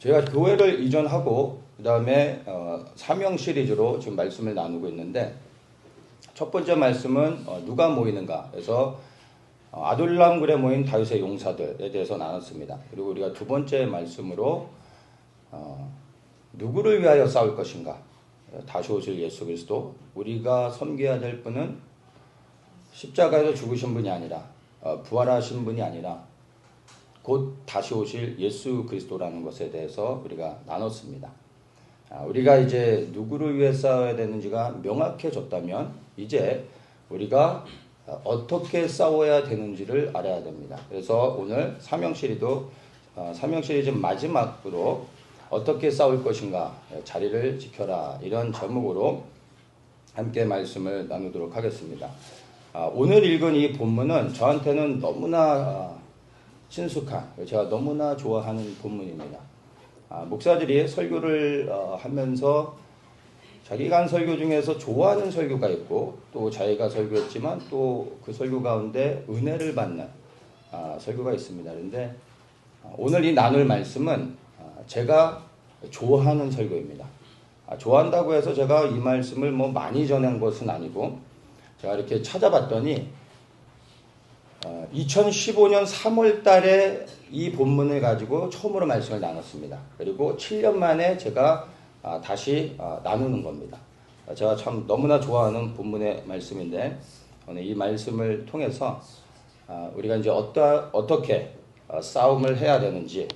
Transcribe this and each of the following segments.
제가 교회를 이전하고 그 다음에 사명 시리즈로 지금 말씀을 나누고 있는데, 첫 번째 말씀은 누가 모이는가 그래서 아둘람굴에 모인 다윗의 용사들에 대해서 나눴습니다. 그리고 우리가 두 번째 말씀으로 누구를 위하여 싸울 것인가, 다시 오실 예수 그리스도, 우리가 섬겨야 될 분은 십자가에서 죽으신 분이 아니라 부활하신 분이 아니라 곧 다시 오실 예수 그리스도라는 것에 대해서 우리가 나눴습니다. 우리가 이제 누구를 위해 싸워야 되는지가 명확해졌다면 이제 우리가 어떻게 싸워야 되는지를 알아야 됩니다. 그래서 오늘 사명 시리즈 마지막으로 어떻게 싸울 것인가, 자리를 지켜라, 이런 제목으로 함께 말씀을 나누도록 하겠습니다. 오늘 읽은 이 본문은 저한테는 너무나 친숙한, 제가 너무나 좋아하는 본문입니다. 목사들이 설교를 하면서 자기가 한 설교 중에서 좋아하는 설교가 있고, 또 자기가 설교했지만 또 그 설교 가운데 은혜를 받는 설교가 있습니다. 그런데 오늘 이 나눌 말씀은 제가 좋아하는 설교입니다. 좋아한다고 해서 제가 이 말씀을 많이 전한 것은 아니고, 제가 이렇게 찾아봤더니 2015년 3월 달에 이 본문을 가지고 처음으로 말씀을 나눴습니다. 그리고 7년 만에 제가 다시 나누는 겁니다. 제가 참 너무나 좋아하는 본문의 말씀인데, 오늘 이 말씀을 통해서 우리가 이제 어떻게 싸움을 해야 되는지,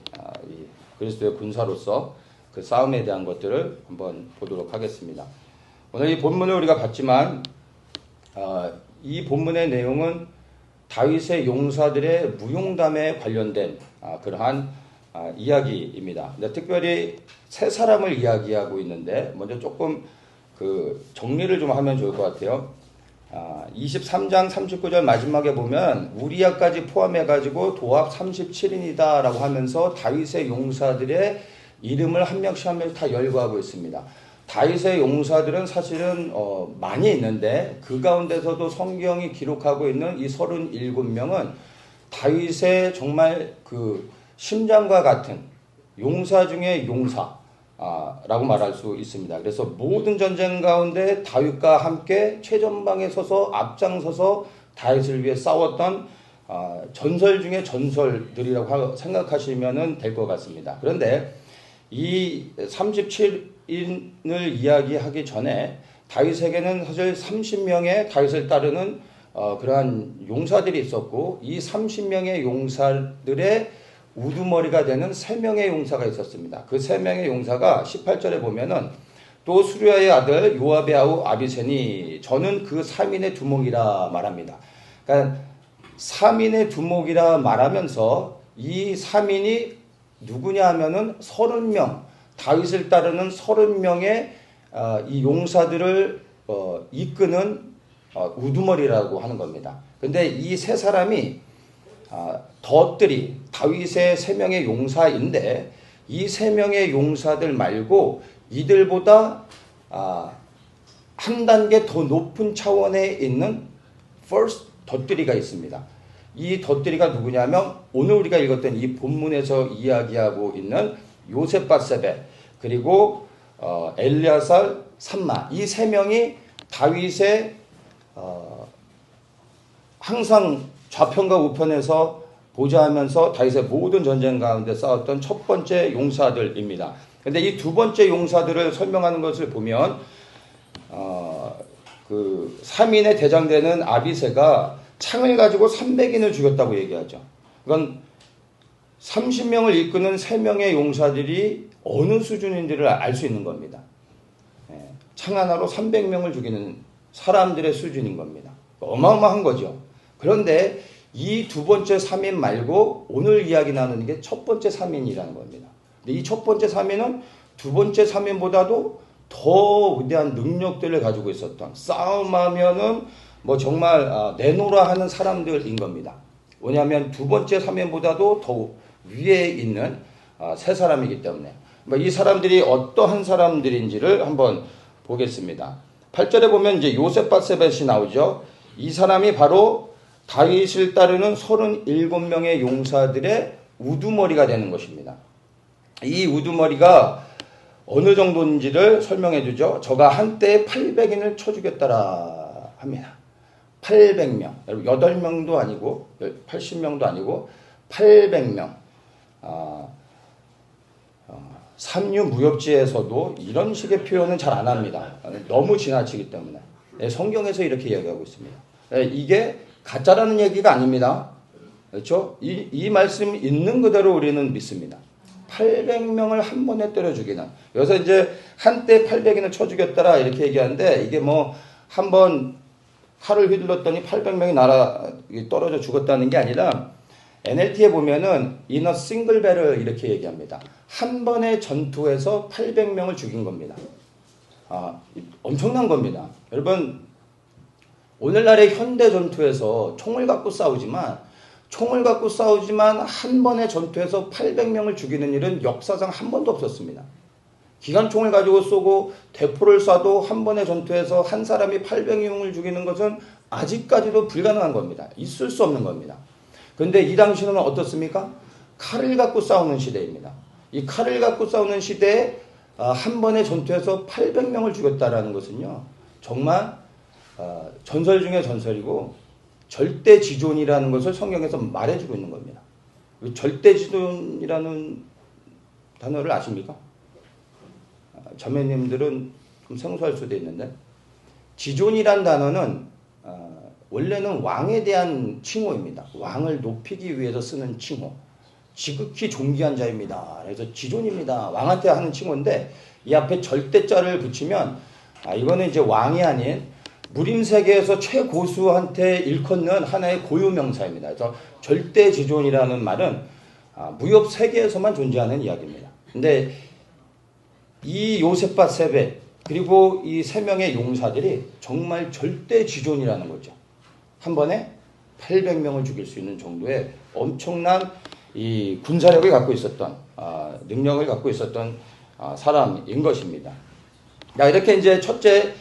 이 그리스도의 군사로서 그 싸움에 대한 것들을 한번 보도록 하겠습니다. 오늘 이 본문을 우리가 봤지만 이 본문의 내용은 다윗의 용사들의 무용담에 관련된 그러한 이야기입니다. 근데 특별히 세 사람을 이야기하고 있는데, 먼저 조금 그 정리를 좀 하면 좋을 것 같아요. 23장 39절 마지막에 보면 우리야까지 포함해가지고 도합 37인이다 라고 하면서 다윗의 용사들의 이름을 한 명씩 한 명씩 다 열거하고 있습니다. 다윗의 용사들은 사실은 많이 있는데, 그 가운데서도 성경이 기록하고 있는 이 37명은 다윗의 정말 그 심장과 같은 용사 중에 용사라고 말할 수 있습니다. 그래서 모든 전쟁 가운데 다윗과 함께 최전방에 서서 앞장서서 다윗을 위해 싸웠던 전설 중에 전설들이라고 생각하시면 될 것 같습니다. 그런데 이 37인을 이야기하기 전에 다윗에게는 사실 30명의 다윗을 따르는 그러한 용사들이 있었고, 이 30명의 용사들의 우두머리가 되는 3명의 용사가 있었습니다. 그 3명의 용사가 18절에 보면은 또 수르야의 아들 요압의 아우 아비세니 저는 그 3인의 두목이라 말합니다. 그러니까 3인의 두목이라 말하면서 이 3인이 누구냐 하면은 30명, 다윗을 따르는 30명의 이 용사들을 이끄는 우두머리라고 하는 겁니다. 근데 이 세 사람이 덧들이 다윗의 3명의 용사인데, 이 3명의 용사들 말고 이들보다 한 단계 더 높은 차원에 있는 first 덧들이가 있습니다. 이 덧들이가 누구냐면 오늘 우리가 읽었던 이 본문에서 이야기하고 있는 요셉바세베, 그리고 엘리아살, 삼마, 이 3명이 다윗의 항상 좌편과 우편에서 보좌하면서 다윗의 모든 전쟁 가운데 싸웠던 첫 번째 용사들입니다. 그런데 이 두 번째 용사들을 설명하는 것을 보면 그 3인의 대장되는 아비새가 창을 가지고 300인을 죽였다고 얘기하죠. 그건 30명을 이끄는 3명의 용사들이 어느 수준인지를 알 수 있는 겁니다. 창 하나로 300명을 죽이는 사람들의 수준인 겁니다. 어마어마한 거죠. 그런데 이 두 번째 3인 말고 오늘 이야기 나누는 게 첫 번째 3인이라는 겁니다. 근데 이 첫 번째 3인은 두 번째 3인보다도 더 위대한 능력들을 가지고 있었던, 싸움하면은 정말 내노라 하는 사람들인 겁니다. 왜냐하면 두 번째 3인보다도 더 위에 있는 세 사람이기 때문에. 이 사람들이 어떠한 사람들인지를 한번 보겠습니다. 8절에 보면 이제 요셉바세벳이 나오죠. 이 사람이 바로 다윗을 따르는 37명의 용사들의 우두머리가 되는 것입니다. 이 우두머리가 어느 정도인지를 설명해 주죠. 저가 한때 800인을 쳐 죽였다라 합니다. 800명. 8명도 아니고 80명도 아니고 800명. 삼류 무협지에서도 이런 식의 표현은 잘 안 합니다. 너무 지나치기 때문에. 성경에서 이렇게 이야기하고 있습니다. 이게 가짜라는 얘기가 아닙니다. 그렇죠? 이 말씀 있는 그대로 우리는 믿습니다. 800명을 한 번에 때려 죽이는. 여기서 이제 한때 800인을 쳐 죽였더라 이렇게 얘기하는데 이게 뭐 한 번 칼을 휘둘렀더니 800명이 떨어져 죽었다는 게 아니라 NLT에 보면은 in a single battle 이렇게 얘기합니다. 한 번의 전투에서 800명을 죽인 겁니다. 엄청난 겁니다. 여러분 오늘날의 현대 전투에서 총을 갖고 싸우지만 한 번의 전투에서 800명을 죽이는 일은 역사상 한 번도 없었습니다. 기관총을 가지고 쏘고 대포를 쏴도 한 번의 전투에서 한 사람이 800명을 죽이는 것은 아직까지도 불가능한 겁니다. 있을 수 없는 겁니다. 그런데 이 당시는 어떻습니까? 칼을 갖고 싸우는 시대입니다. 이 칼을 갖고 싸우는 시대에 한 번의 전투에서 800명을 죽였다라는 것은요. 정말 전설 중에 전설이고 절대지존이라는 것을 성경에서 말해주고 있는 겁니다. 절대지존이라는 단어를 아십니까? 자매님들은 좀 생소할 수도 있는데 지존이란 단어는 원래는 왕에 대한 칭호입니다. 왕을 높이기 위해서 쓰는 칭호. 지극히 존귀한 자입니다. 그래서 지존입니다. 왕한테 하는 칭호인데 이 앞에 절대자를 붙이면 이거는 이제 왕이 아닌 무림세계에서 최고수한테 일컫는 하나의 고유명사입니다. 그래서 절대지존이라는 말은 무협 세계에서만 존재하는 이야기입니다. 근데 이 요셉과 세벳 그리고 이 세 명의 용사들이 정말 절대지존이라는 거죠. 한 번에 800명을 죽일 수 있는 정도의 엄청난 이 군사력을 갖고 있었던 능력을 갖고 있었던 사람인 것입니다. 자, 이렇게 이제 첫째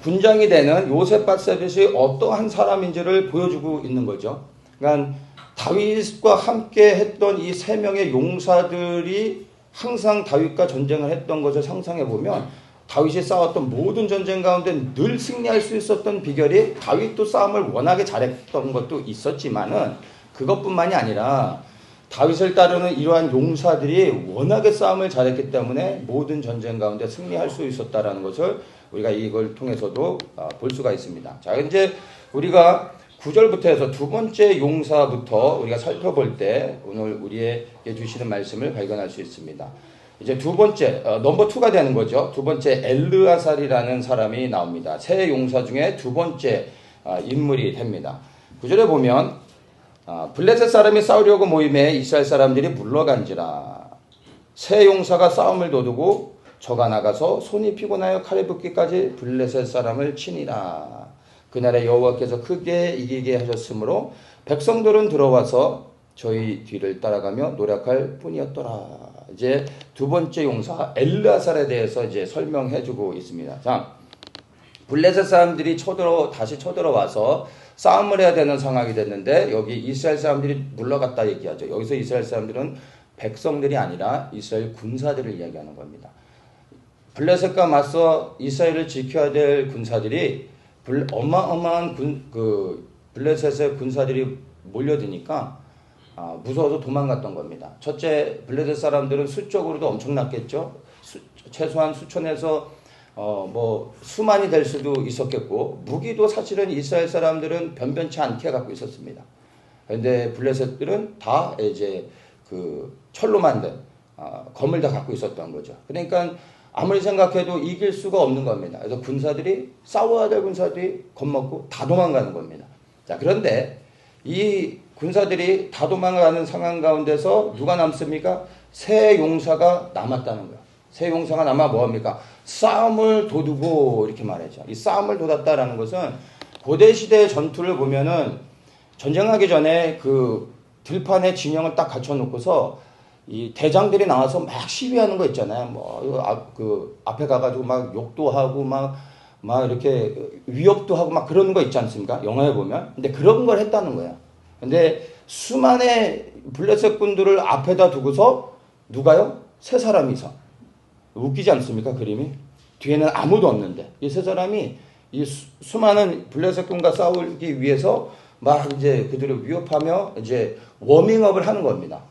군장이 되는 요셉 바세벳이 어떠한 사람인지를 보여주고 있는 거죠. 그러니까 다윗과 함께 했던 이 세 명의 용사들이 항상 다윗과 전쟁을 했던 것을 상상해 보면 다윗이 싸웠던 모든 전쟁 가운데 늘 승리할 수 있었던 비결이 다윗도 싸움을 워낙에 잘했던 것도 있었지만은 그것뿐만이 아니라 다윗을 따르는 이러한 용사들이 워낙에 싸움을 잘했기 때문에 모든 전쟁 가운데 승리할 수 있었다라는 것을 우리가 이걸 통해서도 볼 수가 있습니다. 자, 이제 우리가 9절부터 해서 두 번째 용사부터 우리가 살펴볼 때 오늘 우리에게 주시는 말씀을 발견할 수 있습니다. 이제 두 번째, 넘버 2가 되는 거죠. 두 번째 엘르아살이라는 사람이 나옵니다. 세 용사 중에 두 번째 인물이 됩니다. 9절에 보면 블레셋 사람이 싸우려고 모임에 이스라엘 사람들이 물러간지라. 세 용사가 싸움을 도두고 저가 나가서 손이 피곤하여 칼에 붙기까지 블레셋 사람을 치니라. 그날에 여호와께서 크게 이기게 하셨으므로 백성들은 들어와서 저희 뒤를 따라가며 노력할 뿐이었더라. 이제 두 번째 용사 엘르아살에 대해서 이제 설명해주고 있습니다. 자, 블레셋 사람들이 다시 쳐들어와서 싸움을 해야 되는 상황이 됐는데 여기 이스라엘 사람들이 물러갔다 얘기하죠. 여기서 이스라엘 사람들은 백성들이 아니라 이스라엘 군사들을 이야기하는 겁니다. 블레셋과 맞서 이스라엘을 지켜야 될 군사들이 어마어마한 블레셋의 군사들이 몰려드니까 무서워서 도망갔던 겁니다. 첫째, 블레셋 사람들은 수적으로도 엄청났겠죠. 최소한 수천에서 수만이 될 수도 있었겠고 무기도 사실은 이스라엘 사람들은 변변치 않게 갖고 있었습니다. 그런데 블레셋들은 다 이제 그 철로 만든 검을 다 갖고 있었던 거죠. 그러니까 아무리 생각해도 이길 수가 없는 겁니다. 그래서 싸워야 될 군사들이 겁먹고 다 도망가는 겁니다. 자, 그런데 이 군사들이 다 도망가는 상황 가운데서 누가 남습니까? 세 용사가 남았다는 거예요. 세 용사가 남아 뭐합니까? 싸움을 도두고 이렇게 말하죠. 이 싸움을 돋았다라는 것은 고대 시대의 전투를 보면은 전쟁하기 전에 그 들판에 진영을 딱 갖춰놓고서 이 대장들이 나와서 막 시위하는 거 있잖아요. 앞에 가가지고 막 욕도 하고 막 이렇게 위협도 하고 막 그러는 거 있지 않습니까? 영화에 보면. 근데 그런 걸 했다는 거야. 근데 수만의 블레셋 군들을 앞에다 두고서 누가요? 세 사람이서. 웃기지 않습니까? 그림이. 뒤에는 아무도 없는데 이 세 사람이 이 수많은 블레셋군과 싸우기 위해서 막 이제 그들을 위협하며 이제 워밍업을 하는 겁니다.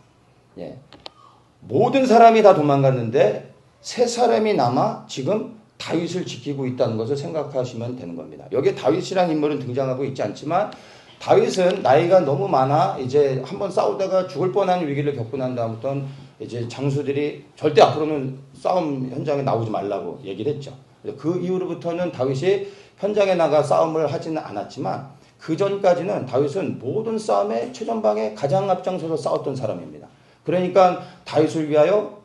예. 모든 사람이 다 도망갔는데 세 사람이 남아 지금 다윗을 지키고 있다는 것을 생각하시면 되는 겁니다. 여기에 다윗이라는 인물은 등장하고 있지 않지만 다윗은 나이가 너무 많아 이제 한번 싸우다가 죽을 뻔한 위기를 겪고 난 다음부터 이제 장수들이 절대 앞으로는 싸움 현장에 나오지 말라고 얘기를 했죠. 그 이후로부터는 다윗이 현장에 나가 싸움을 하지는 않았지만 그 전까지는 다윗은 모든 싸움의 최전방에 가장 앞장서서 싸웠던 사람입니다. 그러니까 다윗을 위하여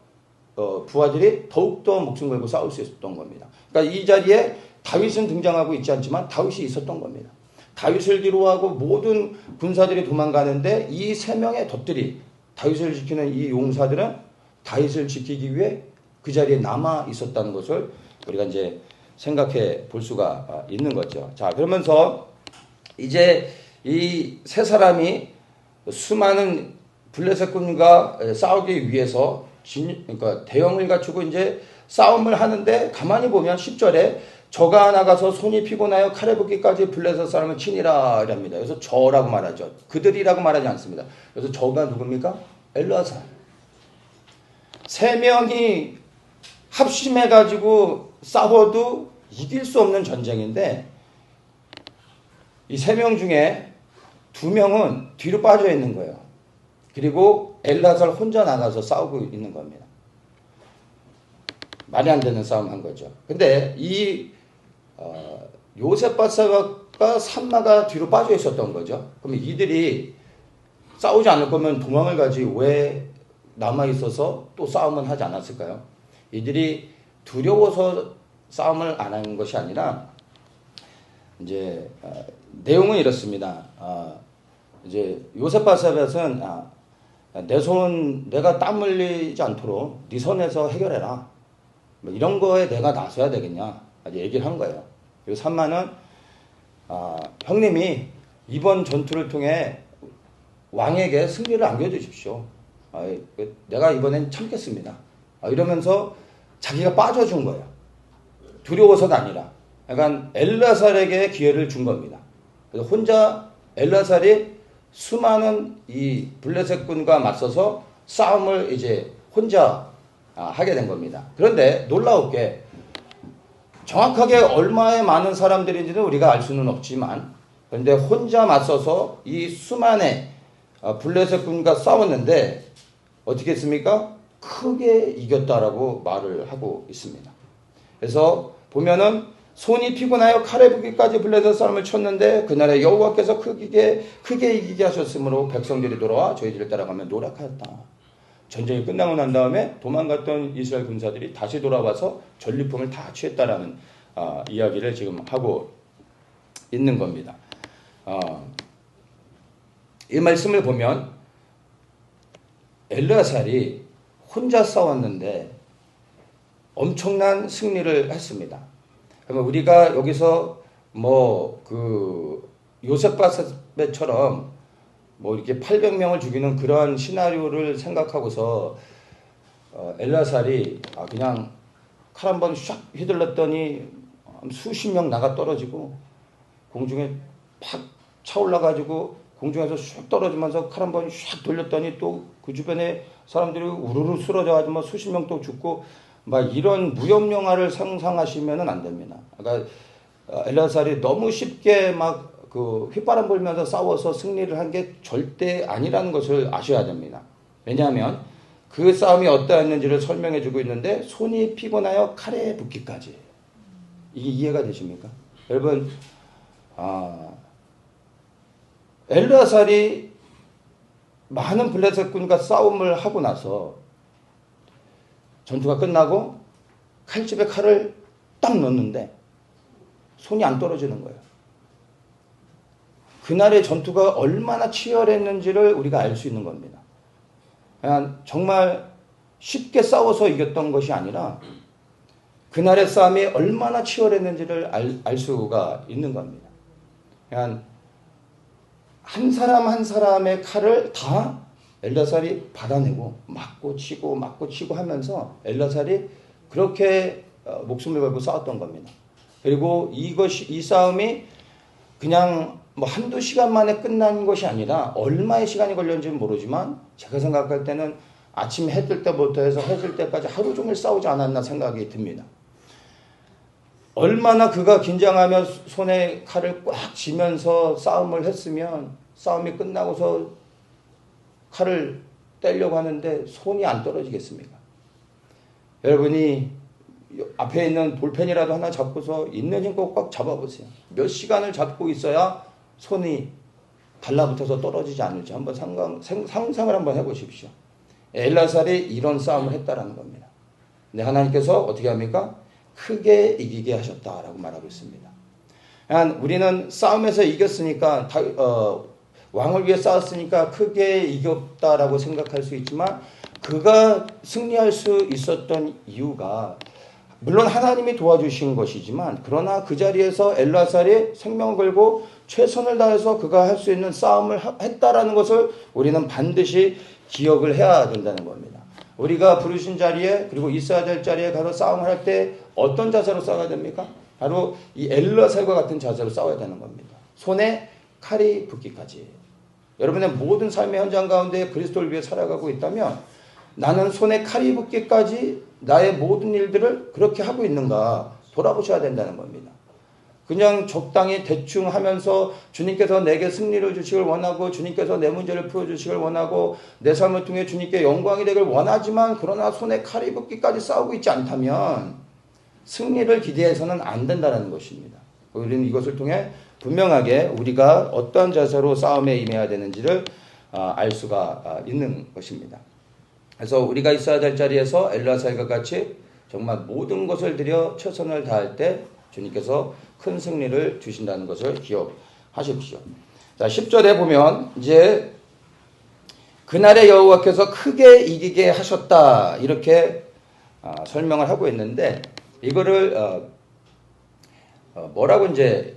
부하들이 더욱더 목숨 걸고 싸울 수 있었던 겁니다. 그러니까 이 자리에 다윗은 등장하고 있지 않지만 다윗이 있었던 겁니다. 다윗을 뒤로하고 모든 군사들이 도망가는데 이 세 명의 돛들이 다윗을 지키는 이 용사들은 다윗을 지키기 위해 그 자리에 남아 있었다는 것을 우리가 이제 생각해 볼 수가 있는 거죠. 자, 그러면서 이제 이 세 사람이 수많은 블레셋군과 싸우기 위해서 그러니까 대형을 갖추고 이제 싸움을 하는데 가만히 보면 10절에 저가 나가서 손이 피곤하여 칼에 붙기까지 블레셋 사람을 치니라 이랍니다. 그래서 저라고 말하죠. 그들이라고 말하지 않습니다. 그래서 저가 누굽니까? 엘르아살. 세 명이 합심해가지고 싸워도 이길 수 없는 전쟁인데 이 세 명 중에 두 명은 뒤로 빠져 있는 거예요. 그리고 엘르아살 혼자 나가서 싸우고 있는 겁니다. 말이 안 되는 싸움 한 거죠. 근데 이 요셉바사가 산마가 뒤로 빠져 있었던 거죠. 그러면 이들이 싸우지 않을 거면 도망을 가지 왜 남아 있어서 또 싸움은 하지 않았을까요? 이들이 두려워서 싸움을 안 한 것이 아니라 이제 내용은 이렇습니다. 이제 요셉바사벳은 내 손 내가 땀 흘리지 않도록 네 손에서 해결해라. 뭐 이런 거에 내가 나서야 되겠냐 얘기를 한 거예요. 그리고 산마는 형님이 이번 전투를 통해 왕에게 승리를 안겨주십시오. 내가 이번엔 참겠습니다. 이러면서 자기가 빠져준 거예요. 두려워서가 아니라. 약간 엘르아살에게 기회를 준 겁니다. 그래서 혼자 엘르아살이 수많은 이 블레셋군과 맞서서 싸움을 이제 혼자 하게 된 겁니다. 그런데 놀라웠게 정확하게 얼마의 많은 사람들인지는 우리가 알 수는 없지만 그런데 혼자 맞서서 이 수많은 블레셋군과 싸웠는데 어떻게 했습니까? 크게 이겼다라고 말을 하고 있습니다. 그래서 보면은 손이 피곤하여 칼에 붙기까지 블레셋 사람을 쳤는데 그날에 여호와께서 크게 이기게 하셨으므로 백성들이 돌아와 저희들을 따라가며 노력하였다. 전쟁이 끝나고 난 다음에 도망갔던 이스라엘 군사들이 다시 돌아와서 전리품을 다 취했다라는 이야기를 지금 하고 있는 겁니다. 이 말씀을 보면 엘르아살이 혼자 싸웠는데 엄청난 승리를 했습니다. 그러면 우리가 여기서 요셉바벳처럼 이렇게 800명을 죽이는 그러한 시나리오를 생각하고서 엘르아살이 그냥 칼 한 번 샥 휘둘렀더니 수십 명 나가 떨어지고 공중에 팍 차올라가지고 공중에서 슉 떨어지면서 칼 한 번 샥 돌렸더니 또 그 주변에 사람들이 우르르 쓰러져가지고 수십 명 또 죽고 막 이런 무협 영화를 상상하시면은 안 됩니다. 그러니까 엘르아살이 너무 쉽게 막 그 휘바람 불면서 싸워서 승리를 한 게 절대 아니라는 것을 아셔야 됩니다. 왜냐하면 그 싸움이 어떠했는지를 설명해주고 있는데 손이 피곤하여 칼에 붙기까지. 이게 이해가 되십니까? 여러분, 엘르아살이 많은 블레셋군과 싸움을 하고 나서 전투가 끝나고 칼집에 칼을 딱 넣는데 손이 안 떨어지는 거예요. 그날의 전투가 얼마나 치열했는지를 우리가 알 수 있는 겁니다. 그냥 정말 쉽게 싸워서 이겼던 것이 아니라 그날의 싸움이 얼마나 치열했는지를 알 수가 있는 겁니다. 그냥 한 사람 한 사람의 칼을 다 엘르야살이 받아내고 맞고 치고 하면서 엘르야살이 그렇게 목숨을 걸고 싸웠던 겁니다. 그리고 이 싸움이 그냥 뭐 한두 시간 만에 끝난 것이 아니라 얼마의 시간이 걸렸는지는 모르지만 제가 생각할 때는 아침 해 뜰 때부터 해서 해 질 때까지 하루 종일 싸우지 않았나 생각이 듭니다. 얼마나 그가 긴장하며 손에 칼을 꽉 쥐면서 싸움을 했으면 싸움이 끝나고서 칼을 떼려고 하는데 손이 안 떨어지겠습니까? 여러분이 앞에 있는 볼펜이라도 하나 잡고서 있는 힘껏 꽉 잡아보세요. 몇 시간을 잡고 있어야 손이 달라붙어서 떨어지지 않을지 한번 상상을 한번 해보십시오. 엘르야살이 이런 싸움을 했다라는 겁니다. 근데 하나님께서 어떻게 합니까? 크게 이기게 하셨다라고 말하고 있습니다. 우리는 싸움에서 이겼으니까 왕을 위해 싸웠으니까 크게 이겼다라고 생각할 수 있지만 그가 승리할 수 있었던 이유가 물론 하나님이 도와주신 것이지만 그러나 그 자리에서 엘르야살이 생명을 걸고 최선을 다해서 그가 할 수 있는 싸움을 했다라는 것을 우리는 반드시 기억을 해야 된다는 겁니다. 우리가 부르신 자리에 그리고 있어야 될 자리에 가서 싸움을 할 때 어떤 자세로 싸워야 됩니까? 바로 이 엘르야살과 같은 자세로 싸워야 되는 겁니다. 손에 칼이 붙기까지. 여러분의 모든 삶의 현장 가운데 그리스도를 위해 살아가고 있다면 나는 손에 칼이 붙기까지 나의 모든 일들을 그렇게 하고 있는가 돌아보셔야 된다는 겁니다. 그냥 적당히 대충 하면서 주님께서 내게 승리를 주시길 원하고 주님께서 내 문제를 풀어주시길 원하고 내 삶을 통해 주님께 영광이 되길 원하지만 그러나 손에 칼이 붙기까지 싸우고 있지 않다면 승리를 기대해서는 안 된다는 것입니다. 우리는 이것을 통해 분명하게 우리가 어떠한 자세로 싸움에 임해야 되는지를 알 수가 있는 것입니다. 그래서 우리가 있어야 될 자리에서 엘르야살과 같이 정말 모든 것을 들여 최선을 다할 때 주님께서 큰 승리를 주신다는 것을 기억하십시오. 자, 10절에 보면 이제 그날의 여호와께서 크게 이기게 하셨다 이렇게 설명을 하고 있는데 이거를 뭐라고 이제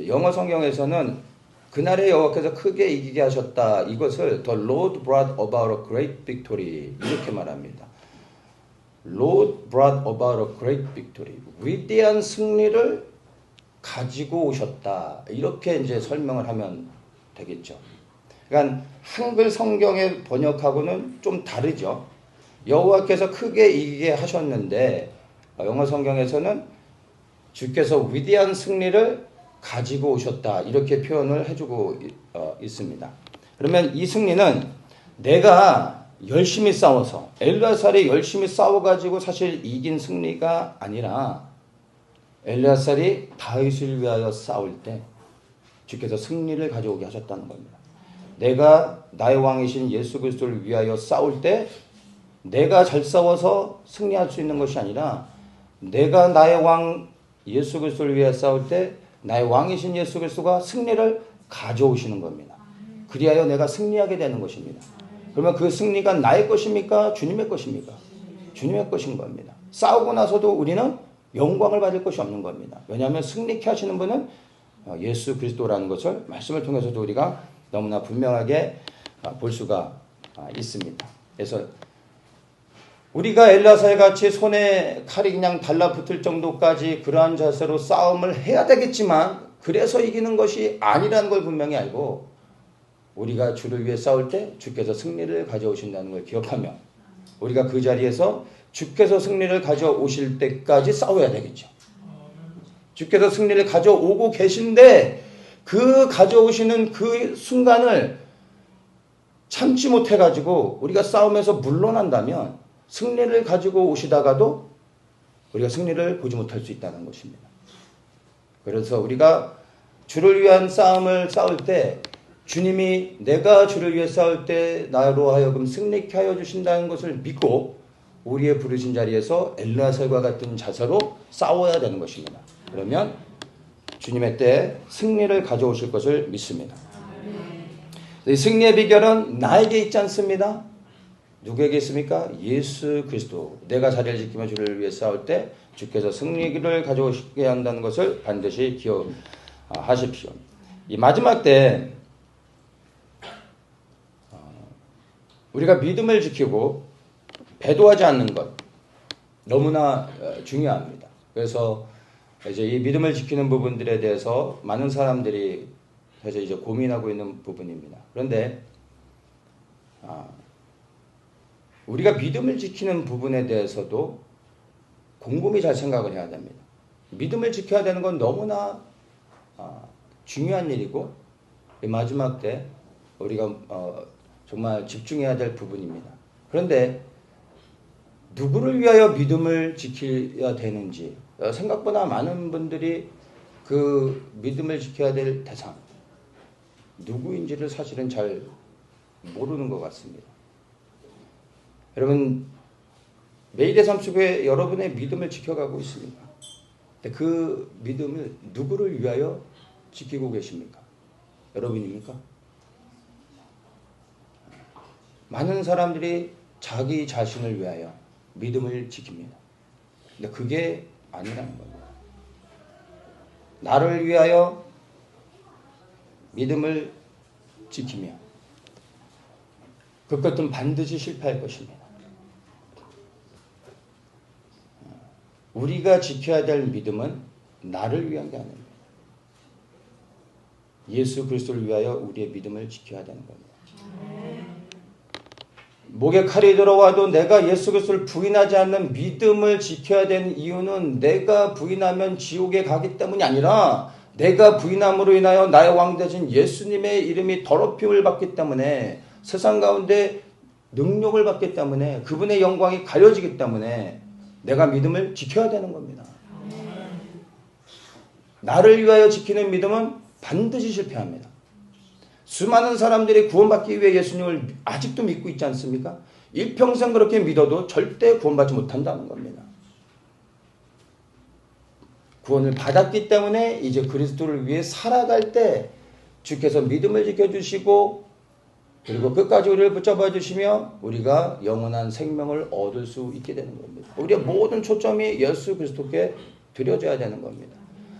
영어 성경에서는 그날의 여호와께서 크게 이기게 하셨다 이것을 The Lord brought about a great victory 이렇게 말합니다. Lord brought about a great victory. 위대한 승리를 가지고 오셨다. 이렇게 이제 설명을 하면 되겠죠. 그러니까 한글 성경의 번역하고는 좀 다르죠. 여호와께서 크게 이기게 하셨는데 영어 성경에서는 주께서 위대한 승리를 가지고 오셨다. 이렇게 표현을 해주고 있습니다. 그러면 이 승리는 내가 열심히 싸워서 엘르야살이 열심히 싸워가지고 사실 이긴 승리가 아니라 엘르야살이 다윗을 위하여 싸울 때 주께서 승리를 가져오게 하셨다는 겁니다. 내가 나의 왕이신 예수 그리스도를 위하여 싸울 때 내가 잘 싸워서 승리할 수 있는 것이 아니라 내가 나의 왕 예수 그리스도를 위하여 싸울 때 나의 왕이신 예수 그리스도가 승리를 가져오시는 겁니다. 그리하여 내가 승리하게 되는 것입니다. 그러면 그 승리가 나의 것입니까? 주님의 것입니까? 주님의 것인 겁니다. 싸우고 나서도 우리는 영광을 받을 것이 없는 겁니다. 왜냐하면 승리케 하시는 분은 예수 그리스도라는 것을 말씀을 통해서도 우리가 너무나 분명하게 볼 수가 있습니다. 그래서 우리가 엘르야살 같이 손에 칼이 그냥 달라붙을 정도까지 그러한 자세로 싸움을 해야 되겠지만 그래서 이기는 것이 아니라는 걸 분명히 알고 우리가 주를 위해 싸울 때 주께서 승리를 가져오신다는 걸 기억하며 우리가 그 자리에서 주께서 승리를 가져오실 때까지 싸워야 되겠죠. 주께서 승리를 가져오고 계신데 그 가져오시는 그 순간을 참지 못해가지고 우리가 싸움에서 물러난다면 승리를 가지고 오시다가도 우리가 승리를 보지 못할 수 있다는 것입니다. 그래서 우리가 주를 위한 싸움을 싸울 때 주님이 내가 주를 위해 싸울 때 나로 하여금 승리케 하여 주신다는 것을 믿고 우리의 부르신 자리에서 엘르야살과 같은 자세로 싸워야 되는 것입니다. 그러면 주님의 때에 승리를 가져오실 것을 믿습니다. 이 승리의 비결은 나에게 있지 않습니다. 누구에게 있습니까? 예수 그리스도. 내가 자리를 지키며 주를 위해 싸울 때 주께서 승리를 가져오시게 한다는 것을 반드시 기억하십시오. 이 마지막 때 우리가 믿음을 지키고 배도하지 않는 것 너무나 중요합니다. 그래서 이제 이 믿음을 지키는 부분들에 대해서 많은 사람들이 사실 이제 고민하고 있는 부분입니다. 그런데 우리가 믿음을 지키는 부분에 대해서도 곰곰이 잘 생각을 해야 됩니다. 믿음을 지켜야 되는 건 너무나 중요한 일이고 마지막 때 우리가 정말 집중해야 될 부분입니다. 그런데 누구를 위하여 믿음을 지켜야 되는지 생각보다 많은 분들이 그 믿음을 지켜야 될 대상 누구인지를 사실은 잘 모르는 것 같습니다. 여러분 매일의 삶 속에 여러분의 믿음을 지켜가고 있습니까? 그 믿음을 누구를 위하여 지키고 계십니까? 여러분입니까? 많은 사람들이 자기 자신을 위하여 믿음을 지킵니다. 근데 그게 아니라는 겁니다. 나를 위하여 믿음을 지키며 그 끝은 반드시 실패할 것입니다. 우리가 지켜야 될 믿음은 나를 위한 게 아닙니다. 예수 그리스도를 위하여 우리의 믿음을 지켜야 되는 겁니다. 목에 칼이 들어와도 내가 예수 그리스도를 부인하지 않는 믿음을 지켜야 되는 이유는 내가 부인하면 지옥에 가기 때문이 아니라 내가 부인함으로 인하여 나의 왕 되신 예수님의 이름이 더럽힘을 받기 때문에 세상 가운데 능력을 받기 때문에 그분의 영광이 가려지기 때문에 내가 믿음을 지켜야 되는 겁니다. 나를 위하여 지키는 믿음은 반드시 실패합니다. 수많은 사람들이 구원받기 위해 예수님을 아직도 믿고 있지 않습니까? 일평생 그렇게 믿어도 절대 구원받지 못한다는 겁니다. 구원을 받았기 때문에 이제 그리스도를 위해 살아갈 때 주께서 믿음을 지켜주시고 그리고 끝까지 우리를 붙잡아 주시며 우리가 영원한 생명을 얻을 수 있게 되는 겁니다. 우리의 모든 초점이 예수 그리스도께 드려져야 되는 겁니다.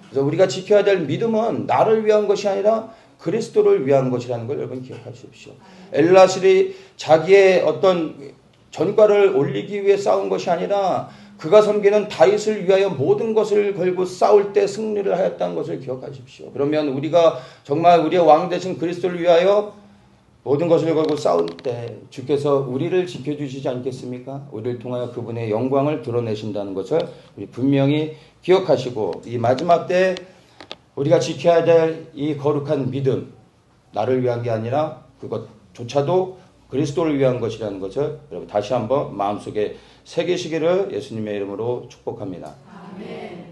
그래서 우리가 지켜야 될 믿음은 나를 위한 것이 아니라 그리스도를 위한 것이라는 걸 여러분 기억하십시오. 엘라실이 자기의 어떤 전과를 올리기 위해 싸운 것이 아니라 그가 섬기는 다윗을 위하여 모든 것을 걸고 싸울 때 승리를 하였다는 것을 기억하십시오. 그러면 우리가 정말 우리의 왕 되신 그리스도를 위하여 모든 것을 걸고 싸울 때 주께서 우리를 지켜주시지 않겠습니까? 우리를 통하여 그분의 영광을 드러내신다는 것을 우리 분명히 기억하시고 이 마지막 때 우리가 지켜야 될 이 거룩한 믿음 나를 위한 게 아니라 그것조차도 그리스도를 위한 것이라는 것을 여러분 다시 한번 마음속에 새기시기를 예수님의 이름으로 축복합니다. 아멘.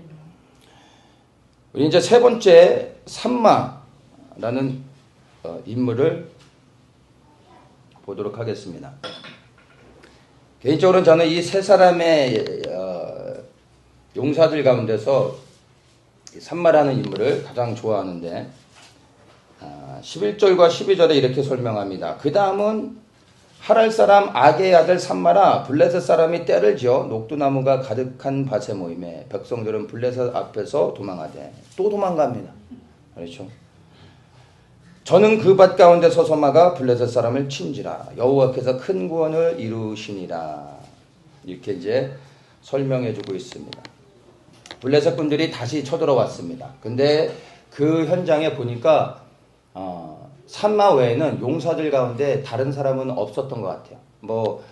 우리 이제 세 번째 삼마라는 인물을 보도록 하겠습니다. 개인적으로는 저는 이 세 사람의 용사들 가운데서 삼마라는 인물을 가장 좋아하는데 11절과 12절에 이렇게 설명합니다. 그 다음은 하랄 사람 악의 아들 삼마라 블레셋 사람이 떼를 지어 녹두나무가 가득한 밭에 모임에 백성들은 블레셋 앞에서 도망하되 또 도망갑니다. 그렇죠? 저는 그 밭 가운데 서서 막아 블레셋 사람을 친지라 여호와께서 큰 구원을 이루시니라 이렇게 이제 설명해주고 있습니다. 블레셋 분들이 다시 쳐들어왔습니다. 근데 그 현장에 보니까 삼마 외에는 용사들 가운데 다른 사람은 없었던 것 같아요. 뭐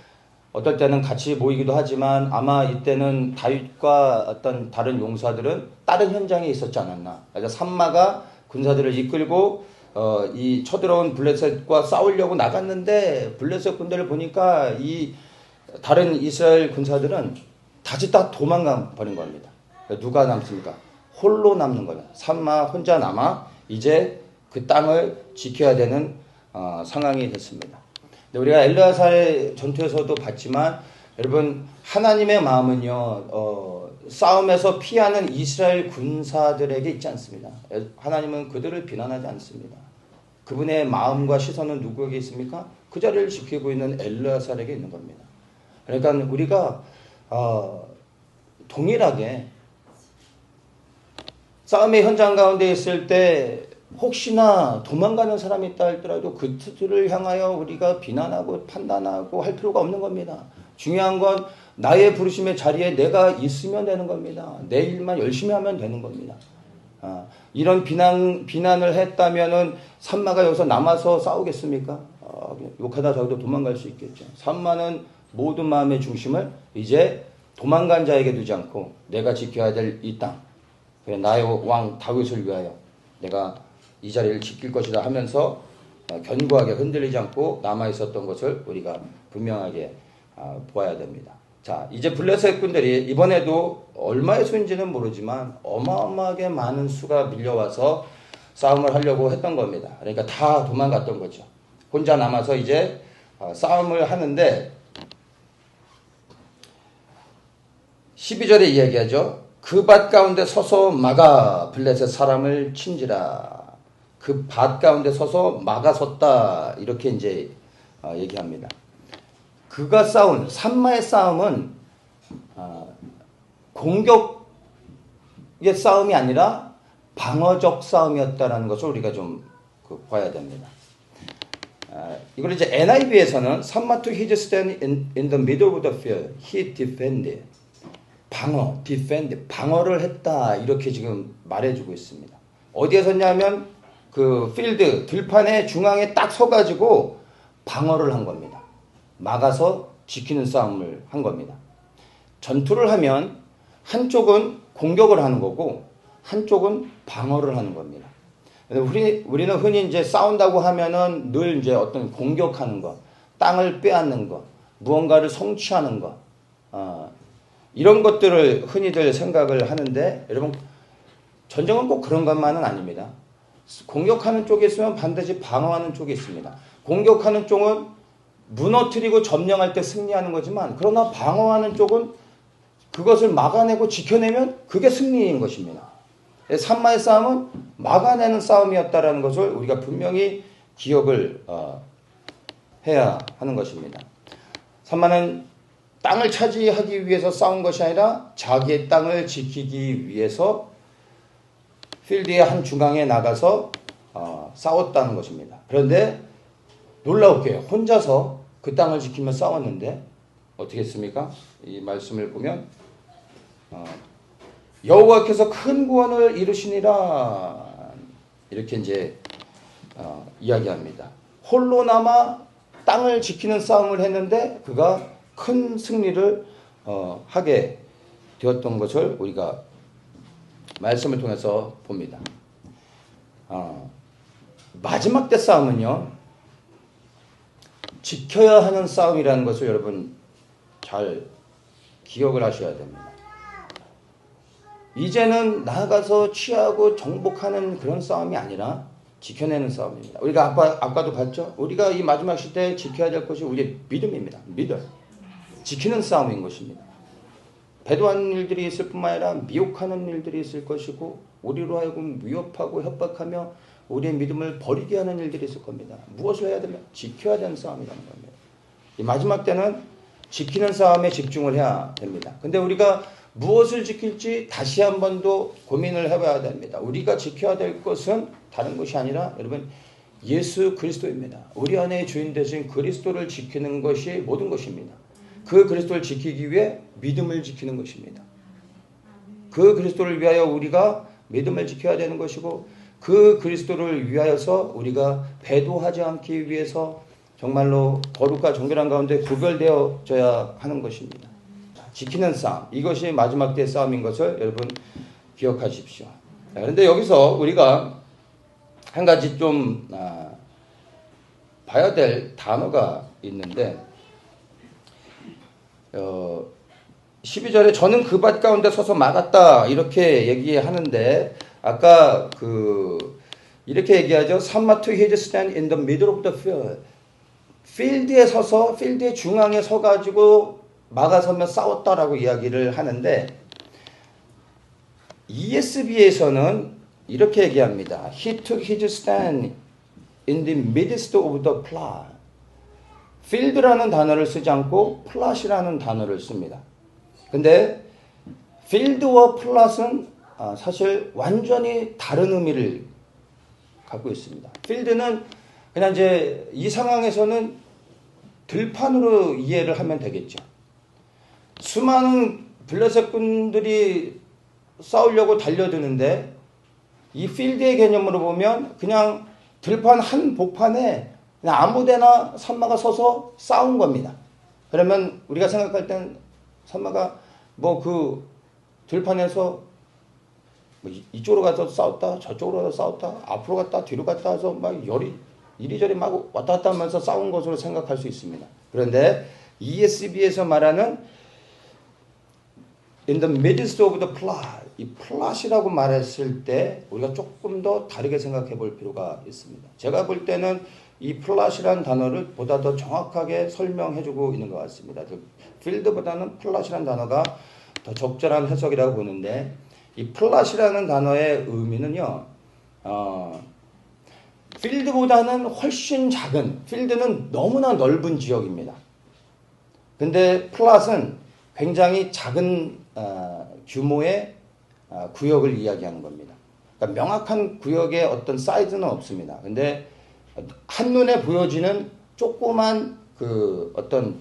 어떨 때는 같이 모이기도 하지만 아마 이때는 다윗과 어떤 다른 용사들은 다른 현장에 있었지 않았나. 그래서 삼마가 군사들을 이끌고 이 쳐들어온 블레셋과 싸우려고 나갔는데 블레셋 군대를 보니까 이 다른 이스라엘 군사들은 다시 딱 도망가 버린 겁니다. 누가 남습니까? 홀로 남는 거예요. 삼마 혼자 남아 이제 그 땅을 지켜야 되는 상황이 됐습니다. 우리가 엘르아사의 전투에서도 봤지만 여러분 하나님의 마음은요 싸움에서 피하는 이스라엘 군사들에게 있지 않습니다. 하나님은 그들을 비난하지 않습니다. 그분의 마음과 시선은 누구에게 있습니까? 그 자리를 지키고 있는 엘르아살에게 있는 겁니다. 그러니까 우리가 동일하게 싸움의 현장 가운데 있을 때 혹시나 도망가는 사람이 있다 할지라도 그들을 향하여 우리가 비난하고 판단하고 할 필요가 없는 겁니다. 중요한 건 나의 부르심의 자리에 내가 있으면 되는 겁니다. 내 일만 열심히 하면 되는 겁니다. 이런 비난을 했다면은 산마가 여기서 남아서 싸우겠습니까? 욕하다 자기도 도망갈 수 있겠죠. 산마는 모든 마음의 중심을 이제 도망간 자에게 두지 않고 내가 지켜야 될 이 땅, 나의 왕 다윗을 위하여 내가 이 자리를 지킬 것이다 하면서 견고하게 흔들리지 않고 남아있었던 것을 우리가 분명하게 보아야 됩니다. 자, 이제 블레셋 군들이 이번에도 얼마의 수인지는 모르지만 어마어마하게 많은 수가 밀려와서 싸움을 하려고 했던 겁니다. 그러니까 다 도망갔던 거죠. 혼자 남아서 이제 싸움을 하는데 12절에 이야기하죠. 그 밭 가운데 서서 막아 블레셋 사람을 친지라. 그 밭 가운데 서서 막아섰다. 이렇게 이제 얘기합니다. 그가 싸운 산마의 싸움은 공격의 싸움이 아니라 방어적 싸움이었다라는 것을 우리가 좀 봐야 됩니다. 이걸 이제 NIV에서는 산마 to his stand in the middle of the field, he defended. 방어, defend, 방어를 했다 이렇게 지금 말해주고 있습니다. 어디에 섰냐면 그 필드, 들판의 중앙에 딱 서가지고 방어를 한 겁니다. 막아서 지키는 싸움을 한 겁니다. 전투를 하면 한쪽은 공격을 하는 거고 한쪽은 방어를 하는 겁니다. 우리는 흔히 이제 싸운다고 하면은 늘 이제 어떤 공격하는 것, 땅을 빼앗는 것, 무언가를 성취하는 것, 이런 것들을 흔히들 생각을 하는데 여러분 전쟁은 꼭 그런 것만은 아닙니다. 공격하는 쪽에 있으면 반드시 방어하는 쪽이 있습니다. 공격하는 쪽은 무너뜨리고 점령할 때 승리하는 거지만 그러나 방어하는 쪽은 그것을 막아내고 지켜내면 그게 승리인 것입니다. 산마의 싸움은 막아내는 싸움이었다라는 것을 우리가 분명히 기억을 해야 하는 것입니다. 산마는 땅을 차지하기 위해서 싸운 것이 아니라 자기의 땅을 지키기 위해서 필드의 한 중앙에 나가서 싸웠다는 것입니다. 그런데 놀라웠게요. 혼자서 그 땅을 지키며 싸웠는데 어떻게 했습니까? 이 말씀을 보면 여호와께서 큰 구원을 이루시니라 이렇게 이제 이야기합니다. 홀로 남아 땅을 지키는 싸움을 했는데 그가 큰 승리를 하게 되었던 것을 우리가 말씀을 통해서 봅니다. 마지막 때 싸움은요, 지켜야 하는 싸움이라는 것을 여러분 잘 기억을 하셔야 됩니다. 이제는 나아가서 취하고 정복하는 그런 싸움이 아니라 지켜내는 싸움입니다. 우리가 아까도 봤죠? 우리가 이 마지막 시대에 지켜야 될 것이 우리의 믿음입니다. 믿음. 지키는 싸움인 것입니다. 배도하는 일들이 있을 뿐만 아니라 미혹하는 일들이 있을 것이고 우리로 하여금 위협하고 협박하며 우리의 믿음을 버리게 하는 일들이 있을 겁니다. 무엇을 해야 되면 지켜야 되는 싸움이라는 겁니다. 이 마지막 때는 지키는 싸움에 집중을 해야 됩니다. 근데 우리가 무엇을 지킬지 다시 한 번 더 고민을 해봐야 됩니다. 우리가 지켜야 될 것은 다른 것이 아니라 여러분 예수 그리스도입니다. 우리 안에 주인 되신 그리스도를 지키는 것이 모든 것입니다. 그 그리스도를 지키기 위해 믿음을 지키는 것입니다. 그 그리스도를 위하여 우리가 믿음을 지켜야 되는 것이고 그 그리스도를 위하여서 우리가 배도하지 않기 위해서 정말로 거룩과 정결한 가운데 구별되어져야 하는 것입니다. 지키는 싸움, 이것이 마지막 때의 싸움인 것을 여러분 기억하십시오. 그런데 여기서 우리가 한 가지 좀 봐야 될 단어가 있는데 12절에 저는 그 밭 가운데 서서 막았다 이렇게 얘기하는데 아까 이렇게 얘기하죠. 산마 to his stand in the middle of the field. 필드에 서서 필드의 중앙에 서가지고 막아서며 싸웠다라고 이야기를 하는데 ESV에서는 이렇게 얘기합니다. He took his stand in the midst of the plot. 필드라는 단어를 쓰지 않고 플랫이라는 단어를 씁니다. 근데 필드와 플랫은 사실 완전히 다른 의미를 갖고 있습니다. 필드는 그냥 이제 이 상황에서는 들판으로 이해를 하면 되겠죠. 수많은 블레셋군들이 싸우려고 달려드는데 이 필드의 개념으로 보면 그냥 들판 한 복판에 그냥 아무데나 산마가 서서 싸운 겁니다. 그러면 우리가 생각할 땐 산마가 뭐 그 들판에서 뭐 이쪽으로 가서 싸웠다 저쪽으로 가서 싸웠다 앞으로 갔다 뒤로 갔다 해서 막 이리저리 막 왔다 갔다 하면서 싸운 것으로 생각할 수 있습니다. 그런데 ESV에서 말하는 in the midst of the plot, 이 plot이라고 말했을 때 우리가 조금 더 다르게 생각해 볼 필요가 있습니다. 제가 볼 때는 이 plot이라는 단어를 보다 더 정확하게 설명해 주고 있는 것 같습니다. field보다는 plot이라는 단어가 더 적절한 해석이라고 보는데 이 plot이라는 단어의 의미는요. 필드보다는 훨씬 작은, 필드는 너무나 넓은 지역입니다. 근데 플랫은 굉장히 작은 규모의 구역을 이야기하는 겁니다. 그러니까 명확한 구역의 어떤 사이즈는 없습니다. 근데 한눈에 보여지는 조그만 그 어떤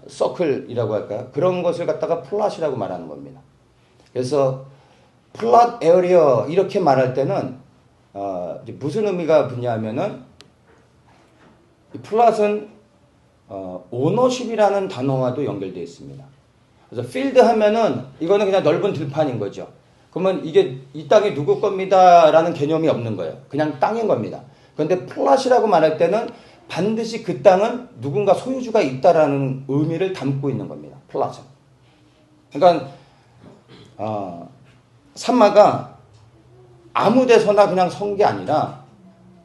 서클이라고 할까요? 그런 것을 갖다가 플랫이라고 말하는 겁니다. 그래서 플랫 에어리어 이렇게 말할 때는 무슨 의미가 붙냐면은 이 플랫은 오너십이라는 단어와도 연결되어 있습니다. 그래서 필드 하면은 이거는 그냥 넓은 들판인 거죠. 그러면 이게 이 땅이 누구 겁니다라는 개념이 없는 거예요. 그냥 땅인 겁니다. 그런데 플랫이라고 말할 때는 반드시 그 땅은 누군가 소유주가 있다라는 의미를 담고 있는 겁니다. 플랫은. 그러니까 산마가 아무 데서나 그냥 선 게 아니라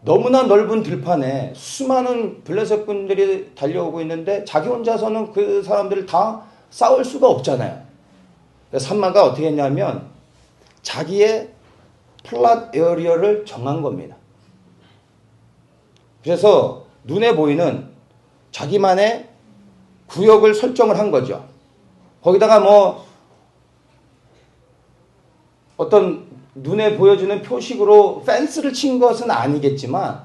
너무나 넓은 들판에 수많은 블레셋군들이 달려오고 있는데 자기 혼자서는 그 사람들을 다 싸울 수가 없잖아요. 산마가 어떻게 했냐면 자기의 플랫 에어리어를 정한 겁니다. 그래서 눈에 보이는 자기만의 구역을 설정을 한 거죠. 거기다가 뭐 어떤 눈에 보여지는 표식으로 펜스를 친 것은 아니겠지만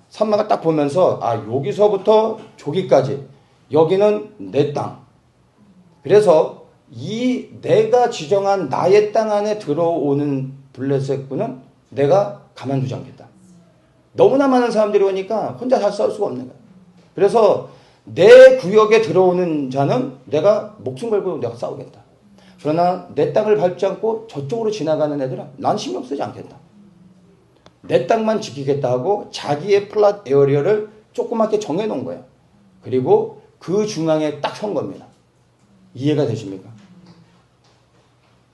산마가 딱 보면서 여기서부터 저기까지 여기는 내 땅. 그래서 이 내가 지정한 나의 땅 안에 들어오는 블레셋군은 내가 가만두지 않겠다. 너무나 많은 사람들이 오니까 혼자 잘 싸울 수가 없는 거야. 그래서 내 구역에 들어오는 자는 내가 목숨 걸고 내가 싸우겠다. 그러나 내 땅을 밟지 않고 저쪽으로 지나가는 애들은 난 신경 쓰지 않겠다. 내 땅만 지키겠다 하고 자기의 플랫 에어리어를 조그맣게 정해놓은 거예요. 그리고 그 중앙에 딱 선 겁니다. 이해가 되십니까?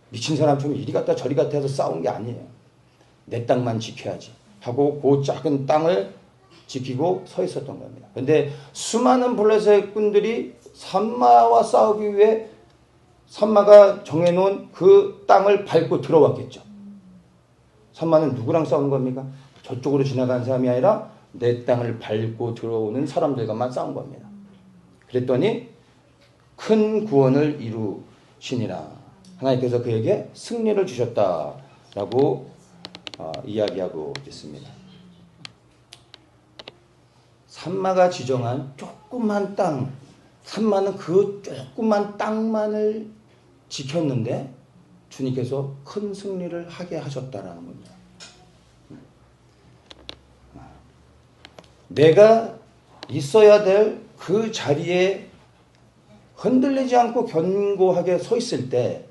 미친 사람처럼 이리 갔다 저리 갔다 해서 싸운 게 아니에요. 내 땅만 지켜야지 하고 그 작은 땅을 지키고 서 있었던 겁니다. 그런데 수많은 블레셋군들이 산마와 싸우기 위해 산마가 정해놓은 그 땅을 밟고 들어왔겠죠. 산마는 누구랑 싸우는 겁니까? 저쪽으로 지나가는 사람이 아니라 내 땅을 밟고 들어오는 사람들과만 싸운 겁니다. 그랬더니 큰 구원을 이루시니라. 하나님께서 그에게 승리를 주셨다라고 이야기하고 있습니다. 산마가 지정한 조그만 땅, 산마는 그 조그만 땅만을 지켰는데 주님께서 큰 승리를 하게 하셨다라는 겁니다. 내가 있어야 될 그 자리에 흔들리지 않고 견고하게 서 있을 때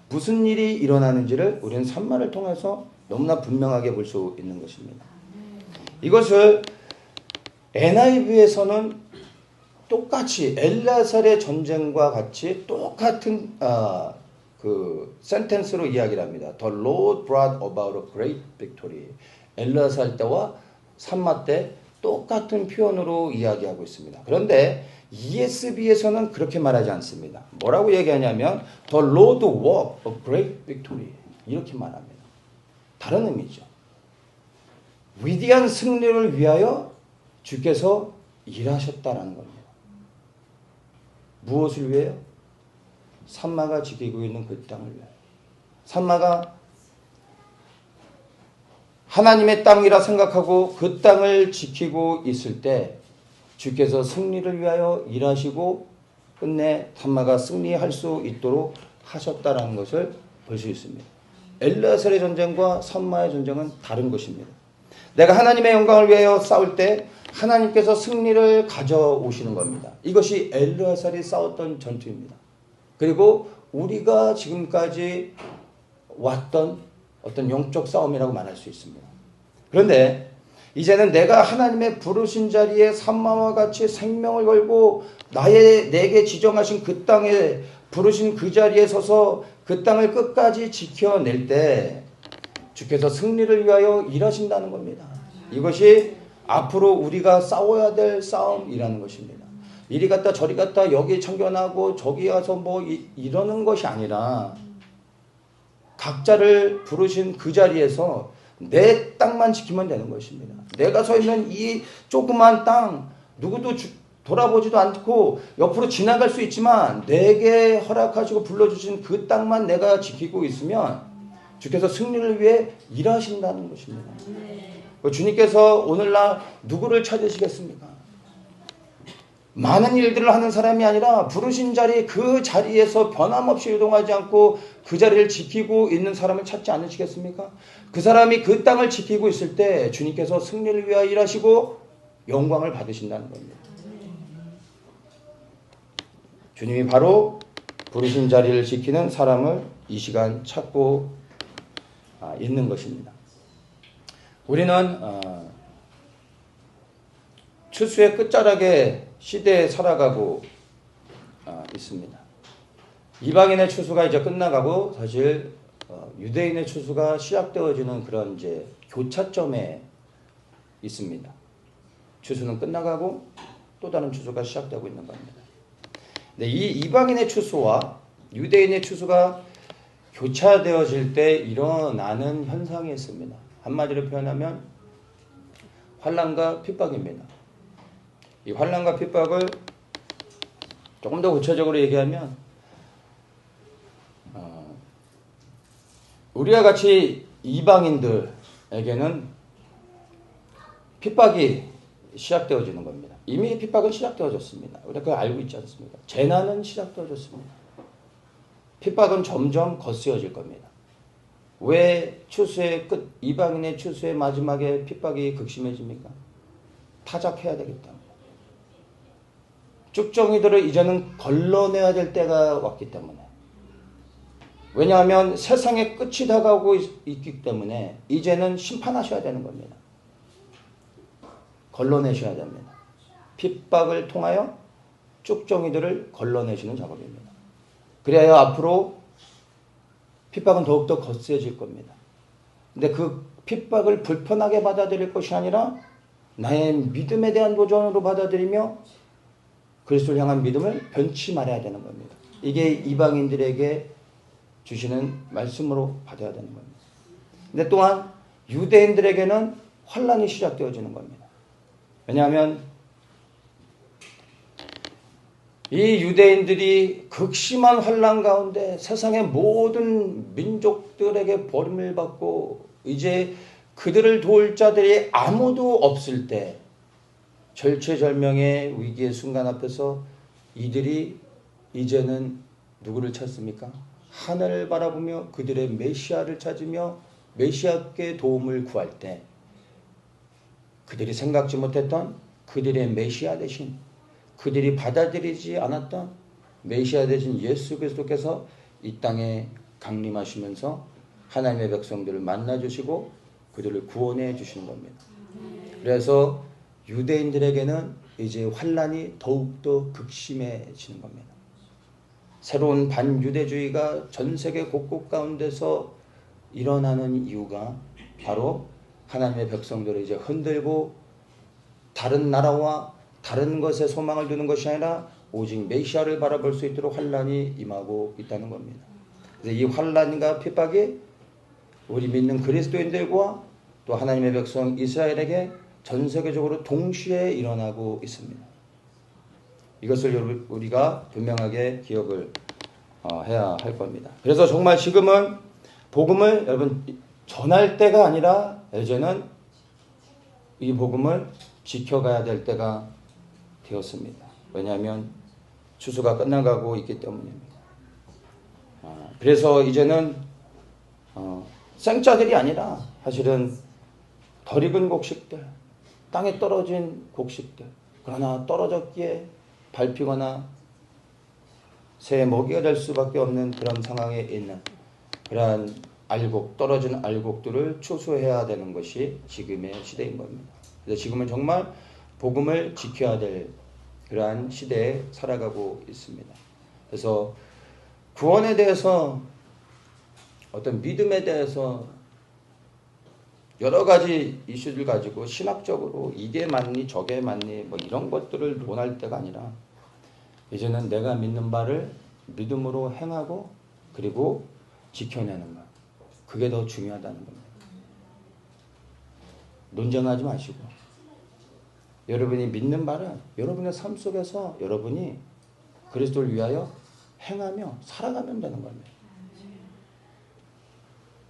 무슨 일이 일어나는지를 우리는 산마를 통해서 너무나 분명하게 볼 수 있는 것입니다. 이것을 NIV에서는 똑같이 엘라살의 전쟁과 같이 똑같은 그 센텐스로 이야기를 합니다. The Lord brought about a great victory. 엘라살 때와 산마 때 똑같은 표현으로 이야기하고 있습니다. 그런데 ESV에서는 그렇게 말하지 않습니다. 뭐라고 얘기하냐면 The Lord worked a great victory. 이렇게 말합니다. 다른 의미죠. 위대한 승리를 위하여 주께서 일하셨다라는 겁니다. 무엇을 위해요? 산마가 지키고 있는 그 땅을 위하여. 산마가 하나님의 땅이라 생각하고 그 땅을 지키고 있을 때 주께서 승리를 위하여 일하시고 끝내 단마가 승리할 수 있도록 하셨다라는 것을 볼 수 있습니다. 엘르아살의 전쟁과 산마의 전쟁은 다른 것입니다. 내가 하나님의 영광을 위하여 싸울 때 하나님께서 승리를 가져오시는 겁니다. 이것이 엘르아살이 싸웠던 전투입니다. 그리고 우리가 지금까지 왔던 어떤 영적 싸움이라고 말할 수 있습니다. 그런데 이제는 내가 하나님의 부르신 자리에 산마와 같이 생명을 걸고 내게 지정하신 그 땅에 부르신 그 자리에 서서 그 땅을 끝까지 지켜낼 때 주께서 승리를 위하여 일하신다는 겁니다. 이것이 앞으로 우리가 싸워야 될 싸움이라는 것입니다. 이리 갔다 저리 갔다 여기 참견하고 저기 가서 이러는 것이 아니라 각자를 부르신 그 자리에서 내 땅만 지키면 되는 것입니다. 내가 서 있는 이 조그만 땅 누구도 돌아보지도 않고 옆으로 지나갈 수 있지만 내게 허락하시고 불러주신 그 땅만 내가 지키고 있으면 주께서 승리를 위해 일하신다는 것입니다. 주님께서 오늘날 누구를 찾으시겠습니까? 많은 일들을 하는 사람이 아니라 부르신 자리 그 자리에서 변함없이 이동하지 않고 그 자리를 지키고 있는 사람을 찾지 않으시겠습니까? 그 사람이 그 땅을 지키고 있을 때 주님께서 승리를 위하여 일하시고 영광을 받으신다는 겁니다. 주님이 바로 부르신 자리를 지키는 사람을 이 시간 찾고 있는 것입니다. 우리는 추수의 끝자락의 시대에 살아가고 있습니다. 이방인의 추수가 이제 끝나가고 사실 유대인의 추수가 시작되어지는 그런 이제 교차점에 있습니다. 추수는 끝나가고 또 다른 추수가 시작되고 있는 겁니다. 근데 이 이방인의 추수와 유대인의 추수가 교차되어질 때 일어나는 현상이 있습니다. 한마디로 표현하면 환난과 핍박입니다. 이 환난과 핍박을 조금 더 구체적으로 얘기하면 우리와 같이 이방인들에게는 핍박이 시작되어지는 겁니다. 이미 핍박은 시작되어졌습니다. 우리가 그걸 알고 있지 않습니까? 재난은 시작되어졌습니다. 핍박은 점점 거세어질 겁니다. 왜 추수의 끝, 이방인의 추수의 마지막에 핍박이 극심해집니까? 타작해야 되기 때문에. 쭉정이들을 이제는 걸러내야 될 때가 왔기 때문에. 왜냐하면 세상의 끝이 다가오고 있기 때문에 이제는 심판하셔야 되는 겁니다. 걸러내셔야 됩니다. 핍박을 통하여 쭉정이들을 걸러내시는 작업입니다. 그래야 앞으로 핍박은 더욱더 거세질 겁니다. 근데 그 핍박을 불편하게 받아들일 것이 아니라 나의 믿음에 대한 도전으로 받아들이며 그리스도를 향한 믿음을 변치 말아야 되는 겁니다. 이게 이방인들에게 주시는 말씀으로 받아야 되는 겁니다. 근데 또한 유대인들에게는 환난이 시작되어지는 겁니다. 왜냐하면 이 유대인들이 극심한 환난 가운데 세상의 모든 민족들에게 버림을 받고 이제 그들을 도울 자들이 아무도 없을 때 절체절명의 위기의 순간 앞에서 이들이 이제는 누구를 찾습니까? 하늘을 바라보며 그들의 메시아를 찾으며 메시아께 도움을 구할 때 그들이 생각지 못했던 그들의 메시아 대신 그들이 받아들이지 않았던 메시아 대신 예수 그리스도께서 이 땅에 강림하시면서 하나님의 백성들을 만나주시고 그들을 구원해 주시는 겁니다. 그래서 유대인들에게는 이제 환난이 더욱더 극심해지는 겁니다. 새로운 반유대주의가 전 세계 곳곳 가운데서 일어나는 이유가 바로 하나님의 백성들을 이제 흔들고 다른 나라와 다른 것에 소망을 두는 것이 아니라 오직 메시아를 바라볼 수 있도록 환난이 임하고 있다는 겁니다. 그래서 이 환난과 핍박이 우리 믿는 그리스도인들과 또 하나님의 백성 이스라엘에게 전 세계적으로 동시에 일어나고 있습니다. 이것을 우리가 분명하게 기억을 해야 할 겁니다. 그래서 정말 지금은 복음을 여러분 전할 때가 아니라 이제는 이 복음을 지켜가야 될 때가 되었습니다. 왜냐하면 추수가 끝나가고 있기 때문입니다. 그래서 이제는 생짜들이 아니라 사실은 덜 익은 곡식들, 땅에 떨어진 곡식들, 그러나 떨어졌기에 밟히거나 새의 먹이가 될 수밖에 없는 그런 상황에 있는 그러한 알곡, 떨어진 알곡들을 추수해야 되는 것이 지금의 시대인 겁니다. 그래서 지금은 정말 복음을 지켜야 될 그러한 시대에 살아가고 있습니다. 그래서 구원에 대해서 어떤 믿음에 대해서 여러 가지 이슈들 가지고 신학적으로 이게 맞니 저게 맞니 뭐 이런 것들을 논할 때가 아니라 이제는 내가 믿는 바를 믿음으로 행하고 그리고 지켜내는 것, 그게 더 중요하다는 겁니다. 논쟁하지 마시고 여러분이 믿는 바를 여러분의 삶 속에서 여러분이 그리스도를 위하여 행하며 살아가면 되는 겁니다.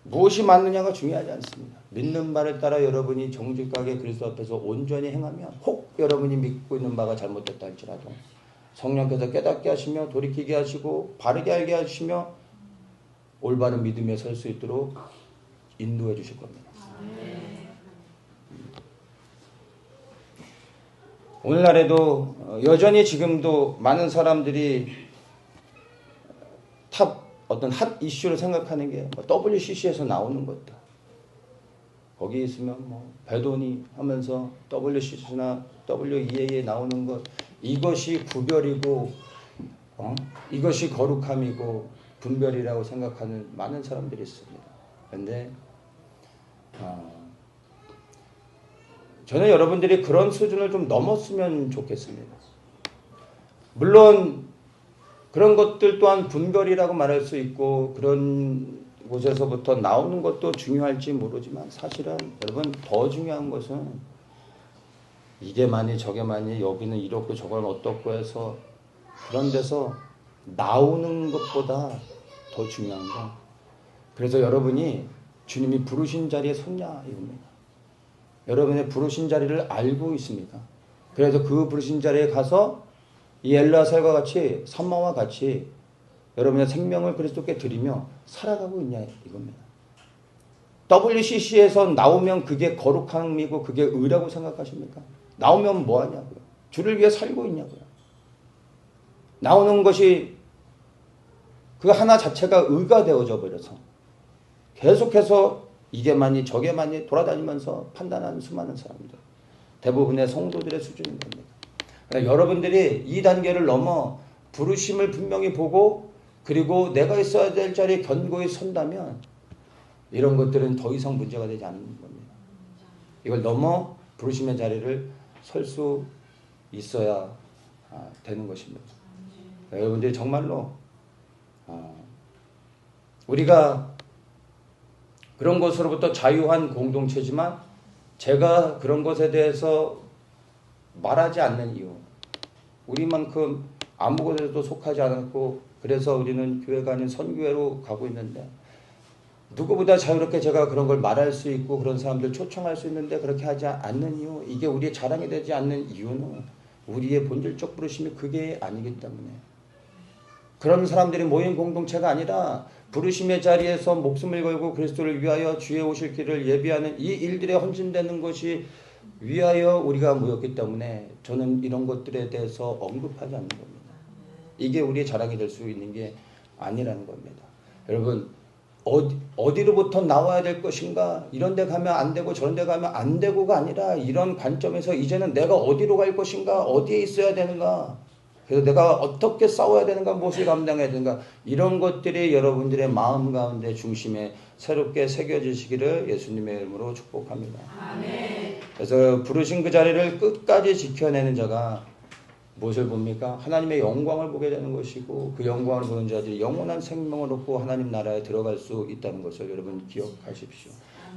무엇이 맞느냐가 중요하지 않습니다. 믿는 바를 따라 여러분이 정직하게 그리스도 앞에서 온전히 행하면 혹 여러분이 믿고 있는 바가 잘못됐다 할지라도 성령께서 깨닫게 하시며 돌이키게 하시고 바르게 알게 하시며 올바른 믿음에 설 수 있도록 인도해 주실 겁니다. 오늘날에도 여전히 지금도 많은 사람들이 어떤 핫 이슈를 생각하는 게 WCC에서 나오는 것들. 거기 있으면 배도니 하면서 WCC나 WEA에 나오는 것, 이것이 구별이고 이것이 거룩함이고 분별이라고 생각하는 많은 사람들이 있습니다. 그런데 저는 여러분들이 그런 수준을 좀 넘었으면 좋겠습니다. 물론 그런 것들 또한 분별이라고 말할 수 있고 그런 곳에서부터 나오는 것도 중요할지 모르지만 사실은 여러분 더 중요한 것은 이게 많이 저게 많이 여기는 이렇고 저건 어떻고 해서 그런 데서 나오는 것보다 더 중요한 건 그래서 여러분이 주님이 부르신 자리에 섰냐 이겁니다. 여러분의 부르신 자리를 알고 있습니다. 그래서 그 부르신 자리에 가서 이 엘라살과 같이 산마와 같이 여러분의 생명을 그리스도께 드리며 살아가고 있냐 이겁니다. WCC에서 나오면 그게 거룩함이고 그게 의라고 생각하십니까? 나오면 뭐 하냐고요? 주를 위해 살고 있냐고요? 나오는 것이 그 하나 자체가 의가 되어져 버려서 계속해서 이게 많이 저게 많이 돌아다니면서 판단하는 수많은 사람들, 대부분의 성도들의 수준인 겁니다. 그러니까 여러분들이 이 단계를 넘어 부르심을 분명히 보고 그리고 내가 있어야 될 자리에 견고히 선다면 이런 것들은 더 이상 문제가 되지 않는 겁니다. 이걸 넘어 부르심의 자리를 설 수 있어야 되는 것입니다. 여러분들이 정말로 우리가 그런 것으로부터 자유한 공동체지만 제가 그런 것에 대해서 말하지 않는 이유, 우리만큼 아무것에도 속하지 않았고 그래서 우리는 교회가 아닌 선교회로 가고 있는데 누구보다 자유롭게 제가 그런 걸 말할 수 있고 그런 사람들 초청할 수 있는데 그렇게 하지 않는 이유, 이게 우리의 자랑이 되지 않는 이유는 우리의 본질적 부르심이 그게 아니기 때문에 그런 사람들이 모인 공동체가 아니라 부르심의 자리에서 목숨을 걸고 그리스도를 위하여 주의 오실 길을 예비하는 이 일들에 헌신되는 것이 위하여 우리가 모였기 때문에 저는 이런 것들에 대해서 언급하지 않는 겁니다. 이게 우리의 자랑이 될 수 있는 게 아니라는 겁니다. 여러분 어디로부터 나와야 될 것인가, 이런 데 가면 안 되고 저런 데 가면 안 되고가 아니라 이런 관점에서 이제는 내가 어디로 갈 것인가, 어디에 있어야 되는가, 그래서 내가 어떻게 싸워야 되는가, 무엇을 감당해야 되는가, 이런 것들이 여러분들의 마음 가운데 중심에 새롭게 새겨지시기를 예수님의 이름으로 축복합니다. 아멘. 그래서 부르신 그 자리를 끝까지 지켜내는 자가 무엇을 봅니까? 하나님의 영광을 보게 되는 것이고 그 영광을 보는 자들이 영원한 생명을 얻고 하나님 나라에 들어갈 수 있다는 것을 여러분 기억하십시오.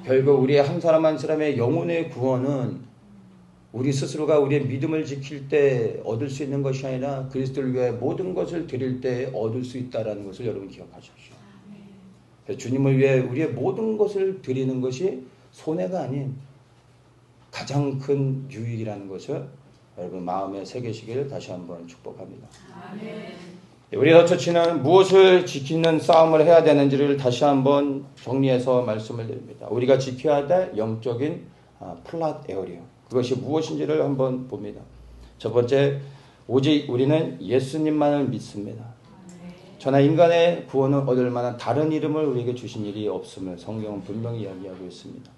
결국 우리의 한 사람 한 사람의 영혼의 구원은 우리 스스로가 우리의 믿음을 지킬 때 얻을 수 있는 것이 아니라 그리스도를 위해 모든 것을 드릴 때 얻을 수 있다는 것을 여러분 기억하십시오. 주님을 위해 우리의 모든 것을 드리는 것이 손해가 아닌 가장 큰 유익이라는 것을 여러분 마음에 새기시길 다시 한번 축복합니다. 아멘. 우리 더처치는 무엇을 지키는 싸움을 해야 되는지를 다시 한번 정리해서 말씀을 드립니다. 우리가 지켜야 될 영적인 플랫 에어리어, 그것이 무엇인지를 한번 봅니다. 첫 번째, 오직 우리는 예수님만을 믿습니다. 저나 인간의 구원을 얻을 만한 다른 이름을 우리에게 주신 일이 없음을 성경은 분명히 이야기하고 있습니다.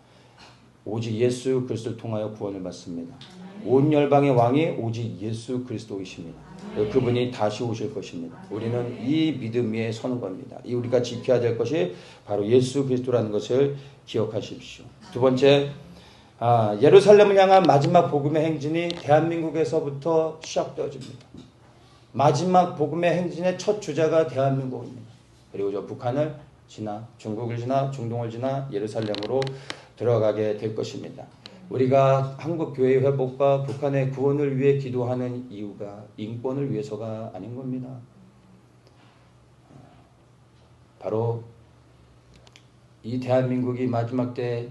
오직 예수 그리스도를 통하여 구원을 받습니다. 온 열방의 왕이 오직 예수 그리스도이십니다. 그분이 다시 오실 것입니다. 우리는 이 믿음 위에 서는 겁니다. 이 우리가 지켜야 될 것이 바로 예수 그리스도라는 것을 기억하십시오. 두 번째, 예루살렘을 향한 마지막 복음의 행진이 대한민국에서부터 시작되어집니다. 마지막 복음의 행진의 첫 주자가 대한민국입니다. 그리고 저 북한을 지나 중국을 지나 중동을 지나 예루살렘으로 들어가게 될 것입니다. 우리가 한국 교회의 회복과 북한의 구원을 위해 기도하는 이유가 인권을 위해서가 아닌 겁니다. 바로 이 대한민국이 마지막 때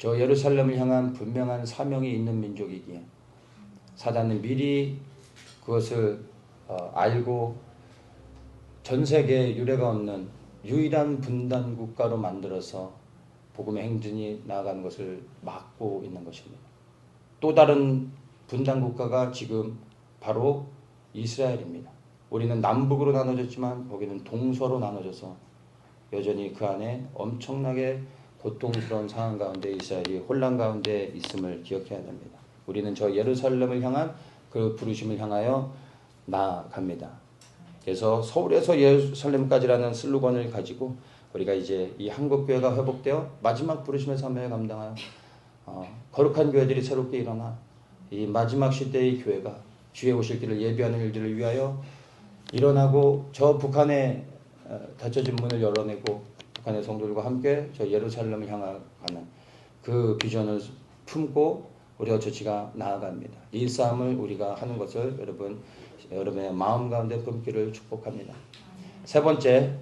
저 예루살렘을 향한 분명한 사명이 있는 민족이기에 사단은 미리 그것을 알고 전 세계에 유례가 없는 유일한 분단 국가로 만들어서 복음의 행진이 나아가는 것을 막고 있는 것입니다. 또 다른 분단 국가가 지금 바로 이스라엘입니다. 우리는 남북으로 나눠졌지만 거기는 동서로 나눠져서 여전히 그 안에 엄청나게 고통스러운 상황 가운데 이스라엘이 혼란 가운데 있음을 기억해야 됩니다. 우리는 저 예루살렘을 향한 그 부르심을 향하여 나아갑니다. 그래서 서울에서 예루살렘까지라는 슬로건을 가지고 우리가 이제 이 한국교회가 회복되어 마지막 부르심의 사명을 감당하여 거룩한 교회들이 새롭게 일어나 이 마지막 시대의 교회가 주의 오실 길을 예비하는 일들을 위하여 일어나고 저 북한의 닫혀진 문을 열어내고 북한의 성도들과 함께 저 예루살렘을 향하는 그 비전을 품고 우리 어처치가 나아갑니다. 이 싸움을 우리가 하는 것을 여러분의 마음 가운데 품기를 축복합니다. 세 번째,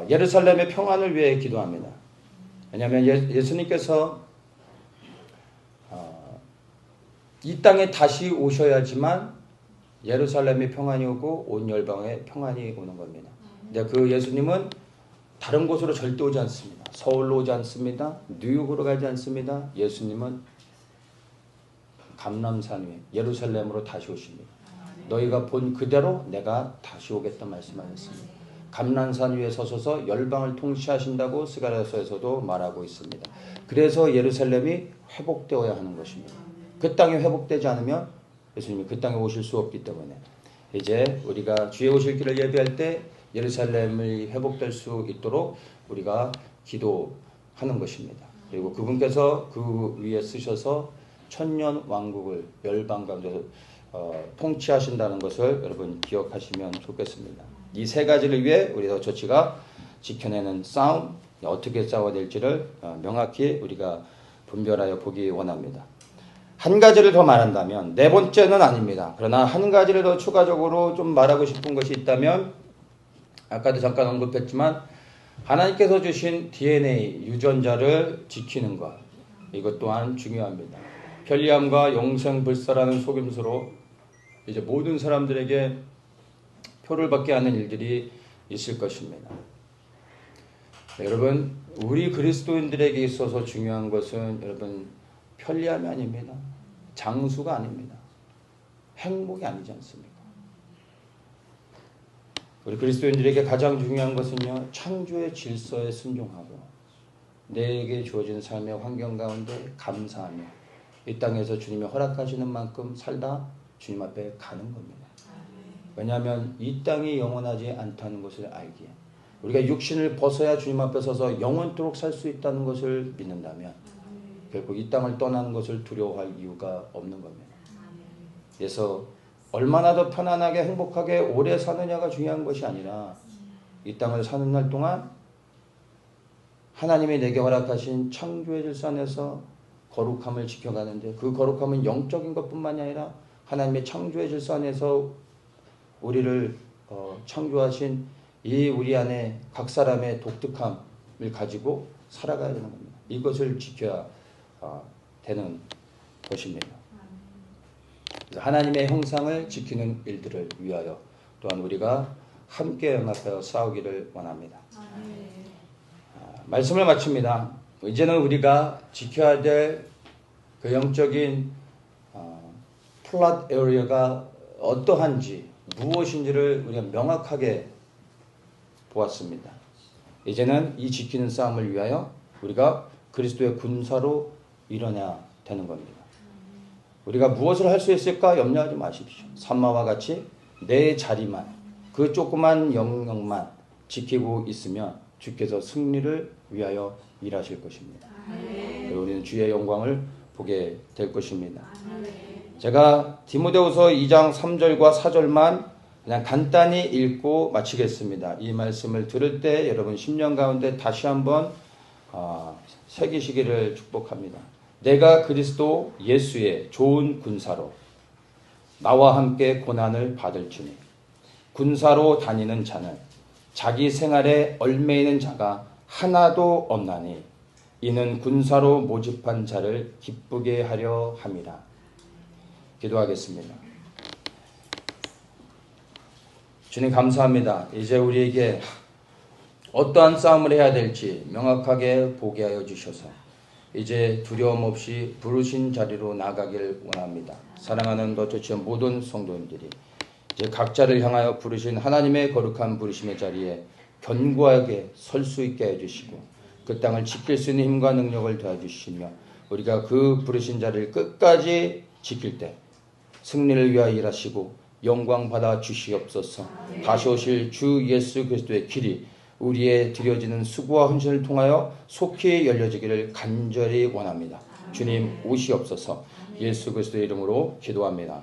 예루살렘의 평안을 위해 기도합니다. 왜냐하면 예수님께서 이 땅에 다시 오셔야지만 예루살렘의 평안이 오고 온 열방의 평안이 오는 겁니다. 근데 그 예수님은 다른 곳으로 절대 오지 않습니다. 서울로 오지 않습니다. 뉴욕으로 가지 않습니다. 예수님은 감람산 위에 예루살렘으로 다시 오십니다. 너희가 본 그대로 내가 다시 오겠다 말씀하셨습니다. 감람산 위에 서셔서 열방을 통치하신다고 스가랴서에서도 말하고 있습니다. 그래서 예루살렘이 회복되어야 하는 것입니다. 그 땅이 회복되지 않으면 예수님이 그 땅에 오실 수 없기 때문에 이제 우리가 주의 오실 길을 예비할 때 예루살렘이 회복될 수 있도록 우리가 기도하는 것입니다. 그리고 그분께서 그 위에 쓰셔서 천년 왕국을 열방 가운데 통치하신다는 것을 여러분 기억하시면 좋겠습니다. 이 세 가지를 위해 우리 더처치가 지켜내는 싸움, 어떻게 싸워야 될지를 명확히 우리가 분별하여 보기 원합니다. 한 가지를 더 말한다면, 네 번째는 아닙니다. 그러나 한 가지를 더 추가적으로 좀 말하고 싶은 것이 있다면, 아까도 잠깐 언급했지만 하나님께서 주신 DNA 유전자를 지키는 것, 이것 또한 중요합니다. 편리함과 영생불사라는 속임수로 이제 모든 사람들에게 표를 받게 하는 일들이 있을 것입니다. 여러분, 우리 그리스도인들에게 있어서 중요한 것은 여러분 편리함이 아닙니다. 장수가 아닙니다. 행복이 아니지 않습니까? 우리 그리스도인들에게 가장 중요한 것은요, 창조의 질서에 순종하고 내게 주어진 삶의 환경 가운데 감사하며 이 땅에서 주님이 허락하시는 만큼 살다 주님 앞에 가는 겁니다. 왜냐하면 이 땅이 영원하지 않다는 것을 알기에 우리가 육신을 벗어야 주님 앞에 서서 영원토록 살 수 있다는 것을 믿는다면 결국 이 땅을 떠나는 것을 두려워할 이유가 없는 겁니다. 그래서 얼마나 더 편안하게 행복하게 오래 사느냐가 중요한 것이 아니라 이 땅을 사는 날 동안 하나님이 내게 허락하신 창조의 질서 안에서 거룩함을 지켜가는데 그 거룩함은 영적인 것뿐만이 아니라 하나님의 창조의 질서 안에서 우리를 창조하신 이 우리 안에 각 사람의 독특함, 가지고 살아가야 되는 겁니다. 이것을 지켜야 되는 것입니다. 그래서 하나님의 형상을 지키는 일들을 위하여 또한 우리가 함께 연합하여 싸우기를 원합니다. 말씀을 마칩니다. 이제는 우리가 지켜야 될 그 영적인 플랫 에어리어가 어떠한지 무엇인지를 우리가 명확하게 보았습니다. 이제는 이 지키는 싸움을 위하여 우리가 그리스도의 군사로 일어나야 되는 겁니다. 우리가 무엇을 할 수 있을까 염려하지 마십시오. 산마와 같이 내 자리만, 그 조그만 영역만 지키고 있으면 주께서 승리를 위하여 일하실 것입니다. 우리는 주의 영광을 보게 될 것입니다. 제가 디모데후서 2장 3절과 4절만 그냥 간단히 읽고 마치겠습니다. 이 말씀을 들을 때 여러분 심령 가운데 다시 한번 새기시기를 축복합니다. 내가 그리스도 예수의 좋은 군사로 나와 함께 고난을 받을지니 군사로 다니는 자는 자기 생활에 얽매이는 자가 하나도 없나니 이는 군사로 모집한 자를 기쁘게 하려 함이라. 기도하겠습니다. 주님 감사합니다. 이제 우리에게 어떠한 싸움을 해야 될지 명확하게 보게 하여 주셔서 이제 두려움 없이 부르신 자리로 나가길 원합니다. 사랑하는 너처치의 모든 성도님들이 이제 각자를 향하여 부르신 하나님의 거룩한 부르심의 자리에 견고하게 설 수 있게 해주시고 그 땅을 지킬 수 있는 힘과 능력을 더해주시며 우리가 그 부르신 자리를 끝까지 지킬 때 승리를 위하여 일하시고 영광 받아 주시옵소서. 다시 오실 주 예수 그리스도의 길이 우리의 드려지는 수고와 헌신을 통하여 속히 열려지기를 간절히 원합니다. 주님 오시옵소서. 예수 그리스도의 이름으로 기도합니다.